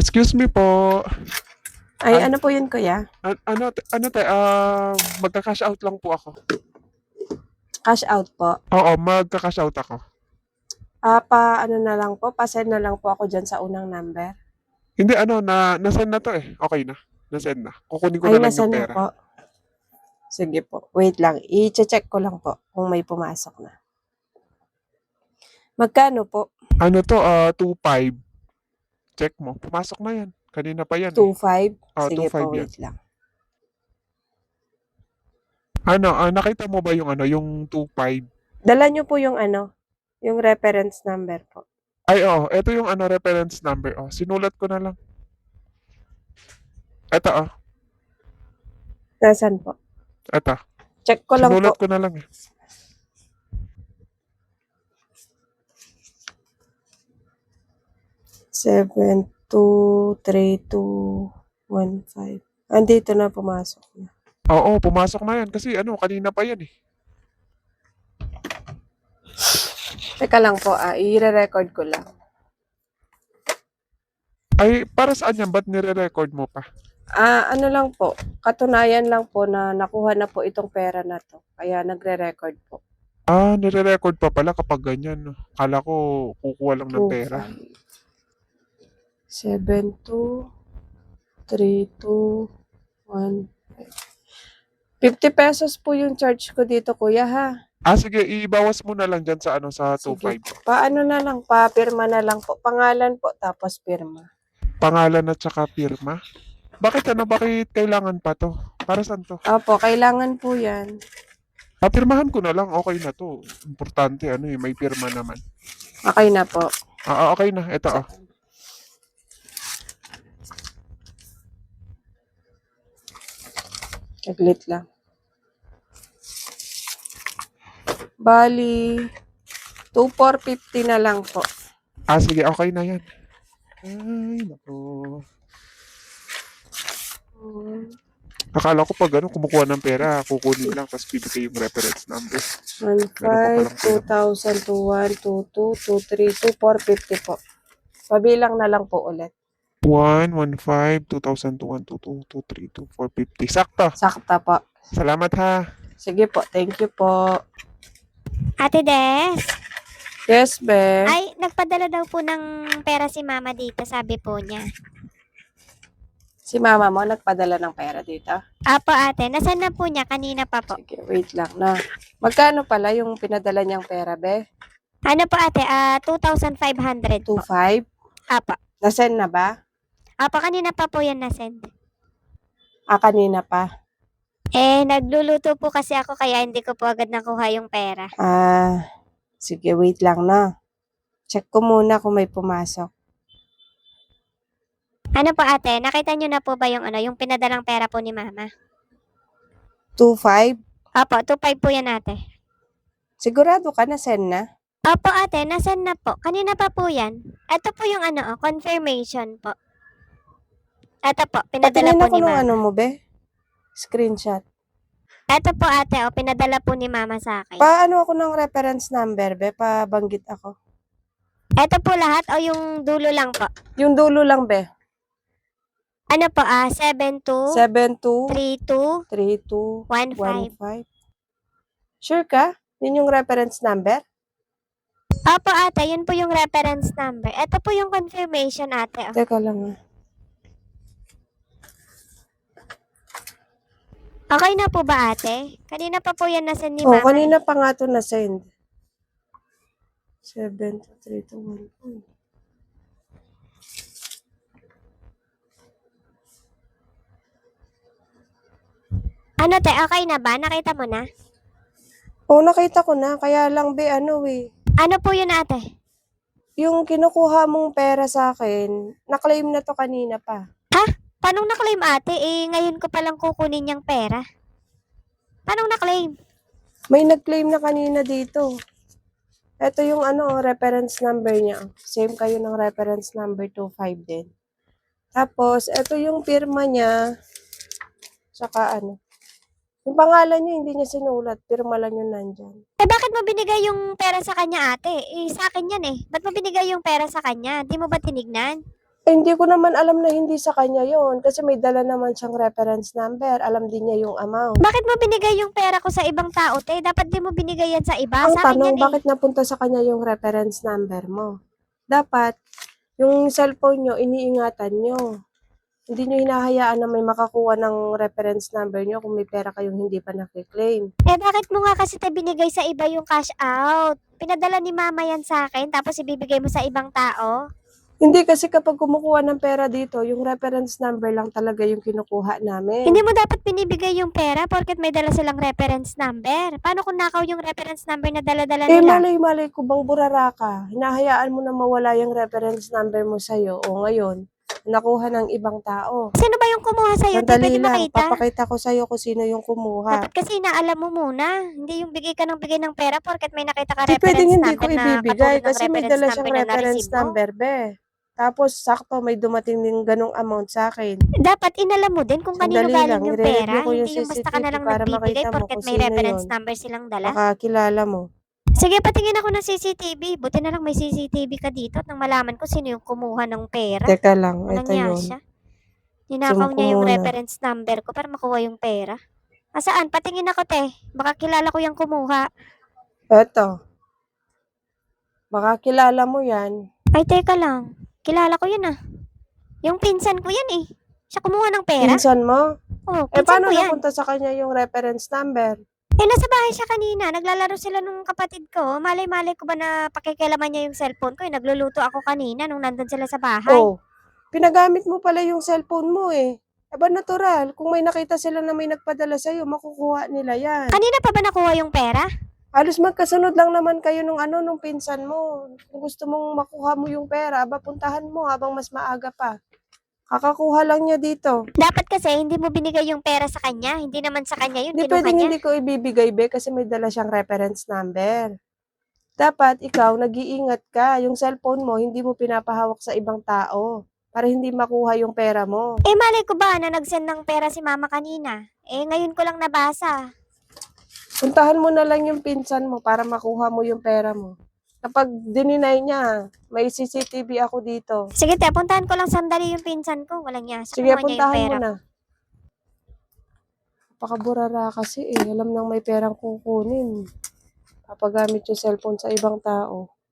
Excuse me po. Ay, Ay, ano po yun, kuya? magka-cash out lang po ako. Cash out po. Oo, magka-cash out ako. Ano na lang po, pa-send na lang po ako dyan sa unang number. Hindi, na-send na to eh. Okay na. Na-send na. Kukunin ko Ay, na lang yung nasaan na pera. po? Sige po. Wait lang. I-check ko lang po kung may pumasok na. Magkano po? Ano to, 2.5. Check mo. Pumasok na yan. Kanina pa yan eh. 2.5? Sige 2.5 po, yan. wait lang. Nakita mo ba yung 2.5? Dala nyo po yung yung reference number po. Ay, oo. Ito yung reference number. Oh, sinulat ko na lang. Ito, Nasaan po? Ito. Check ko lang Sinulat po. ko na lang eh. Seven, 2, 3, 2, 1, 5. Andito na, pumasok na. Oo, pumasok na yan. Kasi kanina pa yan eh. Teka lang po, i-re-record ko lang. Ay, para saan yan? Ba't nire-record mo pa? Ano lang po, katunayan lang po na nakuha na po itong pera na to. Kaya nagre-record po. Nire-record pa pala kapag ganyan. No? Kala ko kukuha lang ng 2, pera. 7, 2, 3, 2, 1, 50 pesos po yung charge ko dito, kuya, ha? Sige, ibawas mo na lang dyan sa sa Sige. 2.5. Paano na lang, papirma na lang po. Pangalan po, tapos pirma. Pangalan at saka pirma. Bakit Bakit kailangan pa to? Para saan to? Opo, kailangan po yan. Pirmahan ko na lang. Okay na to. Importante, may pirma naman. Okay na po. Okay na. Ito, Saglit lang. Bali, 2,450 na lang po. Sige, okay na yan. Ay, nako. Akala ko pag kumukuha ng pera, kukunin lang, tapos bibigay yung reference number. 1,500, 2,000, 2,1, 2,2, 2,3, 2,450 po. Pabilang na lang po ulit. 1, 1,5, 2,001, 2,2, 2,3, 2,450. Sakto. Sakta po. Salamat ha. Sige po, thank you po. Ate Des, Yes, be. ay nagpadala daw po ng pera si mama dito, sabi po niya. Si mama mo nagpadala ng pera dito? Apo ate, nasaan na po niya? Kanina pa po. Sige, wait lang na. Magkano pala yung pinadala niyang pera, be? Ano po ate, 2,500 po. 2,500? Apo. Nasend na ba? Apo, kanina pa po yan nasend. Kanina pa. Nagluluto po kasi ako kaya hindi ko po agad nakuha yung pera. Sige, wait lang na. Check ko muna kung may pumasok. Ano po ate, nakita niyo na po ba yung yung pinadalang pera po ni mama? 2,500? Apo, 2,500 po yan ate. Sigurado ka na send na? Opo ate, nasend na po. Kanina pa po yan. Ito po yung confirmation po. Ito po, pinadala Patingin po ako ni ng mama. mo, be? Screenshot. Ito po ate, pinadala po ni mama sa akin. Paano ako ng reference number, be? Pabanggit ako. Ito po lahat o yung dulo lang po? Yung dulo lang, be. Ano po, 72 72 32 32 15. 15. Sure ka? Yun yung reference number? Opo ate, yun po yung reference number. Ito po yung confirmation ate. Teka lang. Okay na po ba ate? Kanina pa po yan nasend ni mama. Kanina pa nga ito na-send. 72321. Ano te, okay na ba? Nakita mo na? Nakita ko na. Kaya lang, be, Ano po yun ate? yung kinukuha mong pera sa akin, na-claim na to kanina pa. Paano na-claim ate? Ngayon ko palang kukunin yung pera. Paano na-claim? May nag-claim na kanina dito. Ito yung reference number niya. Same kayo ng reference number 25 din. Tapos, ito yung firma niya. Tsaka yung pangalan niya, hindi niya sinulat. Pirma lang yun nandyan. Bakit mo binigay yung pera sa kanya ate? Sa akin yan eh. Ba't mo binigay yung pera sa kanya? Di mo ba tinignan? Eh, hindi ko naman alam na hindi sa kanya yon kasi may dala naman siyang reference number. Alam din niya yung amount. Bakit mo binigay yung pera ko sa ibang tao, te? Dapat di mo binigay yan sa iba. Ang Sa akin tanong, yan eh. bakit napunta sa kanya yung reference number mo? Dapat, yung cellphone nyo, iniingatan nyo. Hindi nyo hinahayaan na may makakuha ng reference number nyo kung may pera kayong hindi pa nakiklaim. Eh bakit mo nga kasi te binigay sa iba yung cash out? Pinadala ni mama yan sa akin tapos ibibigay mo sa ibang tao? Hindi kasi kapag kumukuha ng pera dito, yung reference number lang talaga yung kinukuha namin. Hindi mo dapat binibigay yung pera porket may dala silang reference number. Paano kung nakaw yung reference number na dala-dala Eh, nila? malay-malay ko bang burara ka? Hinahayaan mo na mawala yung reference number mo sa'yo. O ngayon, nakuha ng ibang tao. Sino ba yung kumuha sa'yo? Di Sandali pwede lang, makita. papakita ko sa'yo kung sino yung kumuha. Dapat kasi inaalam mo muna. Hindi yung bigay ka ng bigay ng pera porket may nakita ka Di pwedeng reference hindi ko number na ibibigay katulad ng kasi may reference dala siyang number na reference na-receive mo. number, be. Tapos, sakto, may dumating din ganong amount sa akin. Dapat inalam mo din kung kanino Sandali galing lang, yung i-review pera. ko yung Hindi yung basta ka na CCTV lang para nagbibigay makita mo porket kung may sino reference yun. number silang dala. Baka kilala mo. Sige, patingin ako ng CCTV. Buti na lang may CCTV ka dito at nang malaman ko sino yung kumuha ng pera. Teka lang, Walang ito niya yun. siya. Ninakaw Zoom ko niya yung muna. reference number ko para makuha yung pera. Asaan? Patingin ako, te. Baka kilala ko yung kumuha. Eto. Baka kilala mo yan. Ay, teka lang. Kilala ko yun ah. Yung pinsan ko yan eh. Siya kumuha ng pera? Pinsan mo? Oo, Eh, pinsan paano ko yan. napunta sa kanya yung reference number? Eh, nasa bahay siya kanina. Naglalaro sila nung kapatid ko. Malay-malay ko ba na pakikialaman niya yung cellphone ko? Eh, nagluluto ako kanina nung nandun sila sa bahay. Oh, pinagamit mo pala yung cellphone mo eh. Aba natural, kung may nakita sila na may nagpadala sa'yo, makukuha nila yan. Kanina pa ba nakuha yung pera? Halos magkasunod lang naman kayo nung nung pinsan mo. Kung gusto mong makuha mo yung pera, aba puntahan mo habang mas maaga pa. Kakakuha lang niya dito. Dapat kasi hindi mo binigay yung pera sa kanya. Hindi naman sa kanya yun. Hindi Kinuha pwedeng niya. hindi ko ibibigay, be, kasi may dala siyang reference number. Dapat ikaw, nag-iingat ka. Yung cellphone mo, hindi mo pinapahawak sa ibang tao para hindi makuha yung pera mo. Eh, malay ko ba na nag-send ng pera si mama kanina? Eh, ngayon ko lang nabasa. Puntahan mo na lang yung pinsan mo para makuha mo yung pera mo. Kapag dininay niya, may CCTV ako dito. Sige, te, puntahan ko lang sandali yung pinsan ko. Walang niya. Sa Sige, kumuha niya yung puntahan pera mo na. Napakaburara kasi eh. Alam nang may perang kukunin. Papagamit yung cellphone sa ibang tao.